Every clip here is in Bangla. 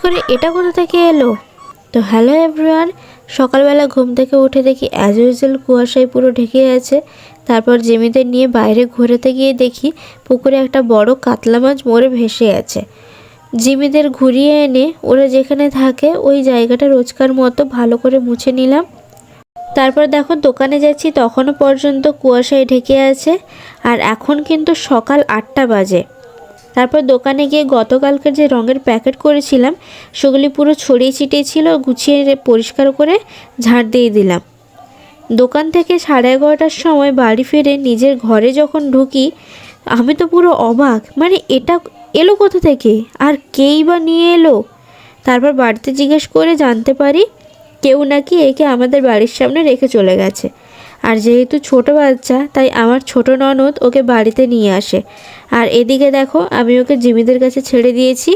করে এটা কোথা থেকে এলো? তো হ্যালো এভরিওয়ান, সকালবেলা ঘুম থেকে উঠে দেখি অ্যাজ ইউজুয়াল কুয়াশায় পুরো ঢেকে আছে। তারপর জিমিদের নিয়ে বাইরে ঘোরাতে গিয়ে দেখি পুকুরে একটা বড় কাতলা মাছ মরে ভেসে আছে। জিমিদের ঘুরিয়ে এনে ওরা যেখানে থাকে ওই জায়গাটা রোজকার মতো ভালো করে মুছে নিলাম। তারপর দেখো দোকানে যাচ্ছি, তখনও পর্যন্ত কুয়াশায় ঢেকে আছে। আর এখন কিন্তু সকাল 8টা বাজে। তারপর দোকানে গিয়ে গতকালকের যে রঙের প্যাকেট করেছিলাম সেগুলি পুরো ছড়িয়ে ছিটিয়ে ছিল, গুছিয়ে পরিষ্কার করে ঝাড় দিয়ে দিলাম। দোকান থেকে 11:30টার সময় বাড়ি ফিরে নিজের ঘরে যখন ঢুকি আমি তো পুরো অবাক, মানে এটা এলো কোথা থেকে আর কেই বা নিয়ে এলো। তারপর বাড়িতে জিজ্ঞেস করে জানতে পারি কেউ নাকি একে আমাদের বাড়ির সামনে রেখে চলে গেছে। আর যেহেতু ছোট বাচ্চা তাই আমার ছোট ননদ ওকে বাড়িতে নিয়ে আসে। আর এদিকে দেখো আমি ওকে জিমিদের কাছে ছেড়ে দিয়েছি।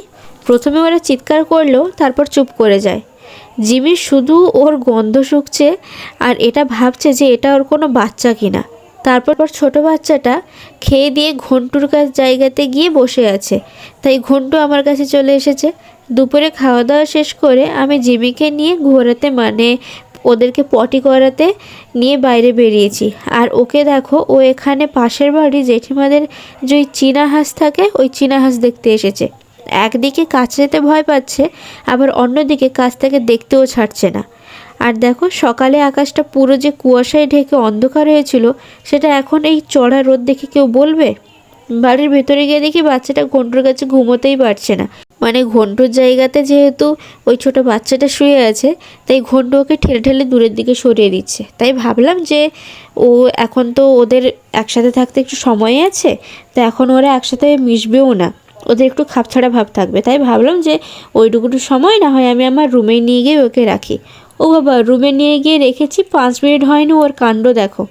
প্রথমে ওরা চিৎকার করলো, তারপর চুপ করে যায়। জিমি শুধু ওর গন্ধ শুকছে আর এটা ভাবছে যে এটা ওর কোনো বাচ্চা কিনা। তারপর ছোট বাচ্চাটা খেয়ে দিয়ে ঘন্টুর জায়গাতে গিয়ে বসে আছে, তাই ঘন্টু আমার কাছে চলে এসেছে। দুপুরে খাওয়া দাওয়া শেষ করে আমি জিমিকে নিয়ে ঘোরাতে, মানে ওদেরকে পটি করাতে নিয়ে বাইরে বেরিয়েছি। আর ওকে দেখো ও এখানে পাশের বাড়ি জেঠিমাদের যে চীনা হাঁস থাকে ওই চীনা হাঁস দেখতে এসেছে। একদিকে কাছে যেতে ভয় পাচ্ছে, আবার অন্যদিকে কাছ থেকে দেখতেও ছাড়ছে না। আর দেখো সকালে আকাশটা পুরো যে কুয়াশায় ঢেকে অন্ধকার হয়েছিল সেটা এখন এই চড়া রোদ দেখে কেউ বলবে? বাড়ির ভেতরে গিয়ে দেখি বাচ্চাটা ঘন্টুর কাছে ঘুমোতেই পারছে না। মানে ঘন্টুর জায়গাতে যেহেতু ওই ছোট বাচ্চাটা শুয়ে আছে তাই ঘন্টু ওকে ঠেলে ঠেলে দূরের দিকে সরিয়ে দিচ্ছে। তাই ভাবলাম যে ও এখন তো ওদের একসাথে থাকতে একটু সময় আছে, তো এখন ওরা একসাথে মিশবেও না, ওদের একটু খাপছাড়া ভাব থাকবে। তাই ভাবলাম যে ওইটুকু সময় না হয় আমি আমার রুমে নিয়ে গিয়ে ওকে রাখি। ও বাবা, রুমে নিয়ে গিয়ে রেখেছি 5 মিনিট হয়নি, ওর কাণ্ড দেখো।